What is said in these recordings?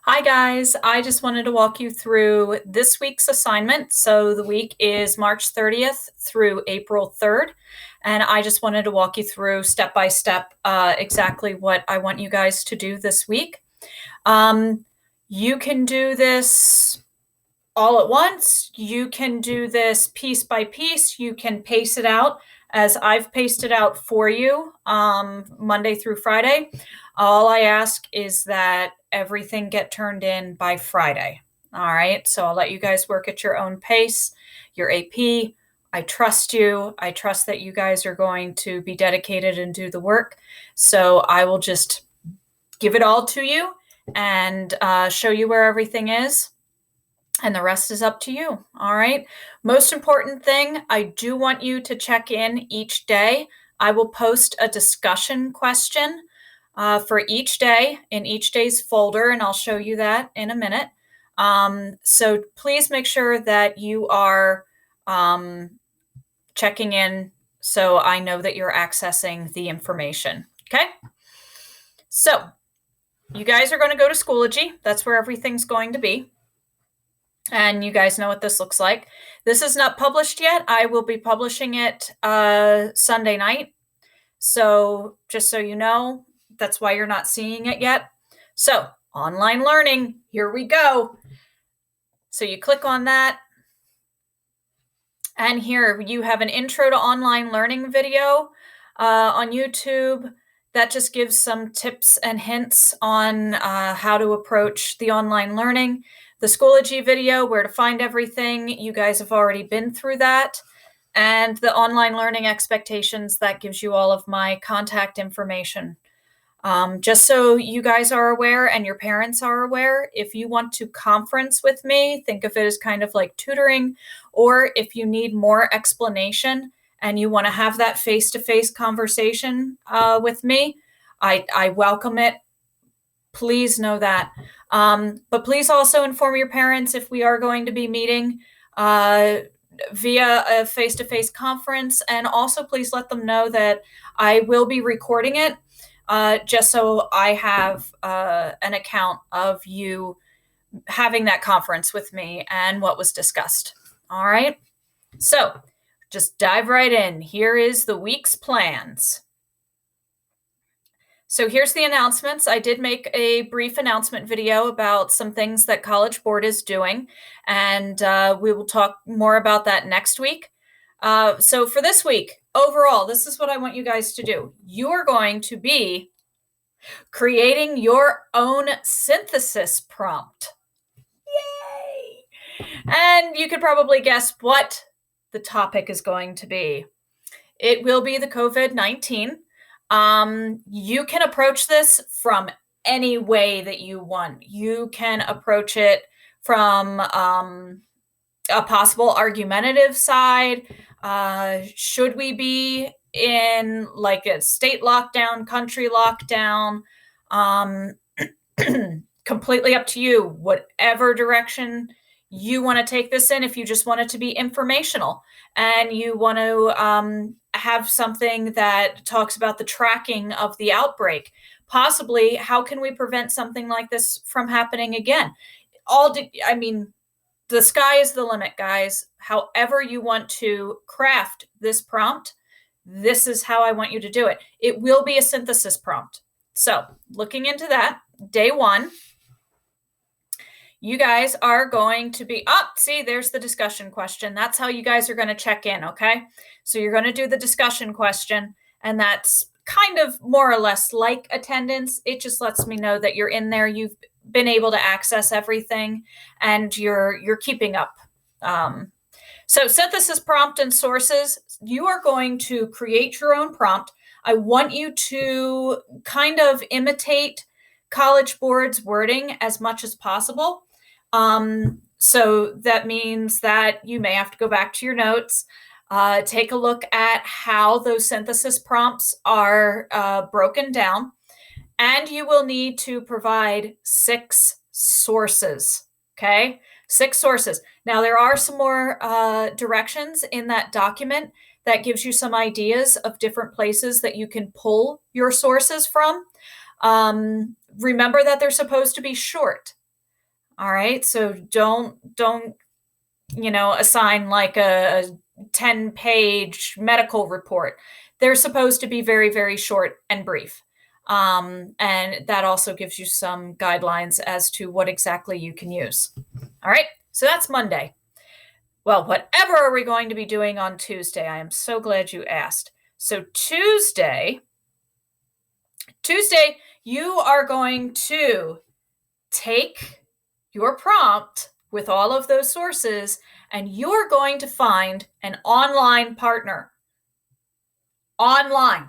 Hi guys, I just wanted to walk you through this week's assignment. So the week is March 30th through April 3rd. And I just wanted to walk you through step by step exactly what I want you guys to do this week. You can do this all at once. You can do this piece by piece. You can pace it out as I've paced it out for you Monday through Friday. All I ask is that everything get turned in by Friday. All right. So I'll let you guys work at your own pace. Your AP, I trust you. I trust that you guys are going to be dedicated and do the work. So I will just give it all to you and show you where everything is. And the rest is up to you. All right. Most important thing, I do want you to check in each day. I will post a discussion question for each day in each day's folder, and I'll show you that in a minute. So please make sure that you are checking in so I know that you're accessing the information. Okay. So you guys are going to go to Schoology. That's where everything's going to be. And you guys know what this looks like. This is not published yet. I will be publishing it Sunday night. So just so you know, that's why you're not seeing it yet. So online learning, here we go. So you click on that. And here you have an intro to online learning video on YouTube. That just gives some tips and hints on how to approach the online learning. The Schoology video, where to find everything, you guys have already been through that. And the online learning expectations, that gives you all of my contact information. Just so you guys are aware and your parents are aware, if you want to conference with me, think of it as kind of like tutoring, or if you need more explanation and you want to have that face-to-face conversation with me, I welcome it. Please know that. But please also inform your parents if we are going to be meeting via a face-to-face conference. And also please let them know that I will be recording it just so I have an account of you having that conference with me and what was discussed. All right. So just dive right in. Here is the week's plans. So here's the announcements. I did make a brief announcement video about some things that College Board is doing, and we will talk more about that next week. So for this week, overall, this is what I want you guys to do. You are going to be creating your own synthesis prompt. Yay! And you could probably guess what the topic is going to be. It will be the COVID-19. You can approach this from any way that you want. You can approach it from a possible argumentative side. Should we be in like a state lockdown, country lockdown? Completely up to you, whatever direction you want to take this in. If you just want it to be informational and you want to have something that talks about the tracking of the outbreak, possibly how can we prevent something like this from happening again? The sky is the limit, guys. However you want to craft this prompt, this is how I want you to do it. It will be a synthesis prompt. So looking into that, day one, you guys are going to be see, there's the discussion question. That's how you guys are going to check in, okay? So you're going to do the discussion question, and that's kind of more or less like attendance. It just lets me know that you're in there, you've been able to access everything, and you're keeping up. So synthesis prompt and sources, you are going to create your own prompt. I want you to kind of imitate College Board's wording as much as possible. So that means that you may have to go back to your notes, take a look at how those synthesis prompts are broken down, and you will need to provide 6 sources, okay? 6 sources. Now, there are some more directions in that document that gives you some ideas of different places that you can pull your sources from. Remember that they're supposed to be short. All right. So don't, assign like a 10-page medical report. They're supposed to be very, very short and brief. And that also gives you some guidelines as to what exactly you can use. All right. So that's Monday. Well, whatever are we going to be doing on Tuesday? I am so glad you asked. So Tuesday, you are going to take your prompt with all of those sources and you're going to find an online partner. Online.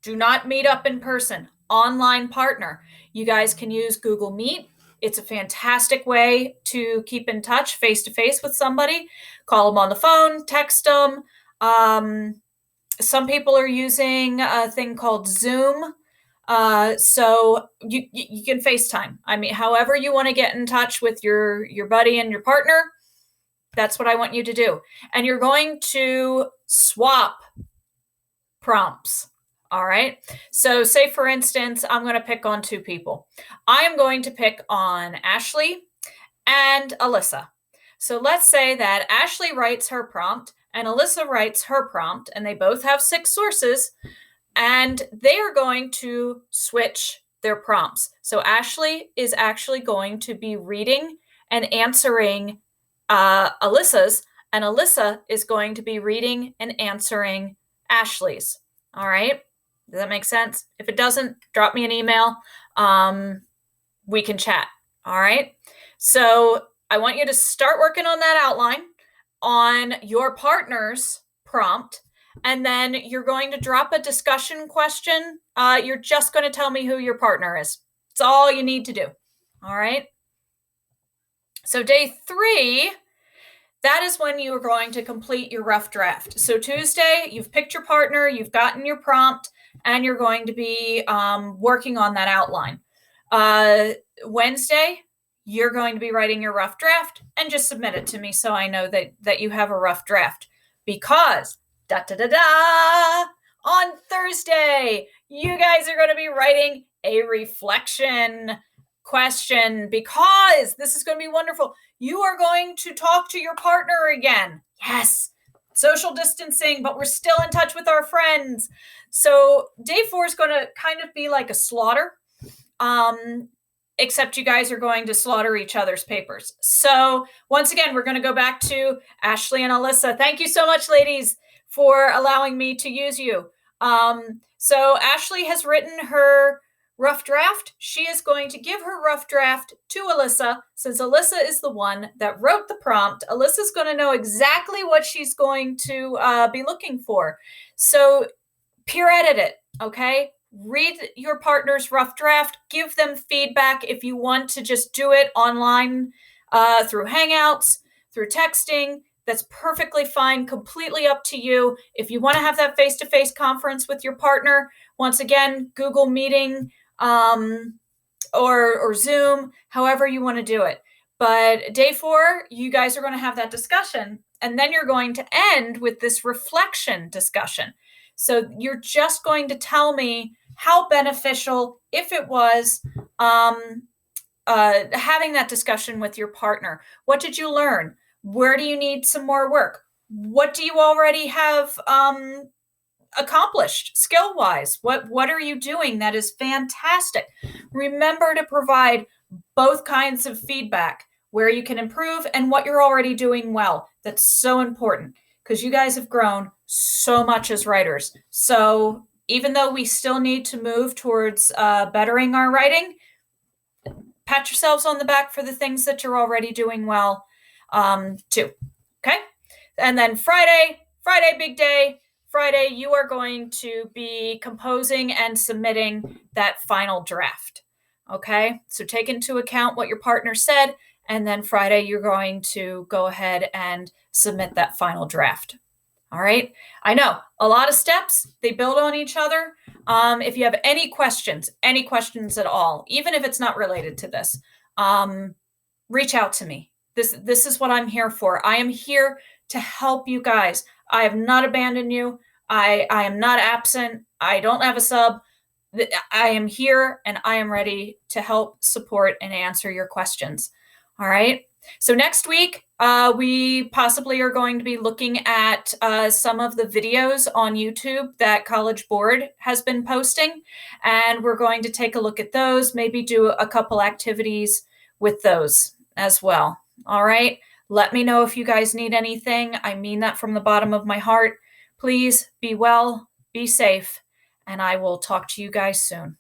Do not meet up in person. Online partner. You guys can use Google Meet. It's a fantastic way to keep in touch face to face with somebody. Call them on the phone, text them. Some people are using a thing called Zoom. So you can FaceTime. I mean, however you want to get in touch with your buddy and your partner, that's what I want you to do. And you're going to swap prompts. All right. So say, for instance, I'm going to pick on two people. I am going to pick on Ashley and Alyssa. So let's say that Ashley writes her prompt and Alyssa writes her prompt, and they both have 6 sources, and they are going to switch their prompts. So Ashley is actually going to be reading and answering Alyssa's, and Alyssa is going to be reading and answering Ashley's. All right. Does that make sense? If it doesn't, drop me an email. We can chat. All right. So I want you to start working on that outline on your partner's prompt. And then you're going to drop a discussion question. You're just going to tell me who your partner is. It's all you need to do. All right. So day 3, that is when you are going to complete your rough draft. So Tuesday, you've picked your partner, you've gotten your prompt, and you're going to be working on that outline. Wednesday, you're going to be writing your rough draft and just submit it to me so I know that you have a rough draft. Because, on Thursday, you guys are going to be writing a reflection question, because this is going to be wonderful. You are going to talk to your partner again. Yes, social distancing, but we're still in touch with our friends. So day 4 is going to kind of be like a slaughter, except you guys are going to slaughter each other's papers. So once again, we're going to go back to Ashley and Alyssa. Thank you so much, ladies, for allowing me to use you. So Ashley has written her rough draft. She is going to give her rough draft to Alyssa. Since Alyssa is the one that wrote the prompt, Alyssa's going to know exactly what she's going to be looking for. So peer edit it, okay? Read your partner's rough draft. Give them feedback. If you want to just do it online through Hangouts, through texting, that's perfectly fine, completely up to you. If you want to have that face-to-face conference with your partner, once again, Google Meeting, or Zoom, however you want to do it. But day 4, you guys are going to have that discussion, and then you're going to end with this reflection discussion. So you're just going to tell me how beneficial, if it was, having that discussion with your partner. What did you learn? Where do you need some more work? What do you already have accomplished skill-wise? What are you doing that is fantastic? Remember to provide both kinds of feedback, where you can improve and what you're already doing well. That's so important, because you guys have grown so much as writers. So even though we still need to move towards bettering our writing, pat yourselves on the back for the things that you're already doing well, too. Okay? And then Friday, big day. Friday, you are going to be composing and submitting that final draft. Okay? So take into account what your partner said, and then Friday, you're going to go ahead and submit that final draft. All right? I know, a lot of steps, they build on each other. If you have any questions at all, even if it's not related to this, reach out to me. This is what I'm here for. I am here to help you guys. I have not abandoned you. I am not absent. I don't have a sub. I am here, and I am ready to help, support, and answer your questions. All right. So next week, we possibly are going to be looking at some of the videos on YouTube that College Board has been posting, and we're going to take a look at those, maybe do a couple activities with those as well. All right. Let me know if you guys need anything. I mean that from the bottom of my heart. Please be well, be safe, and I will talk to you guys soon.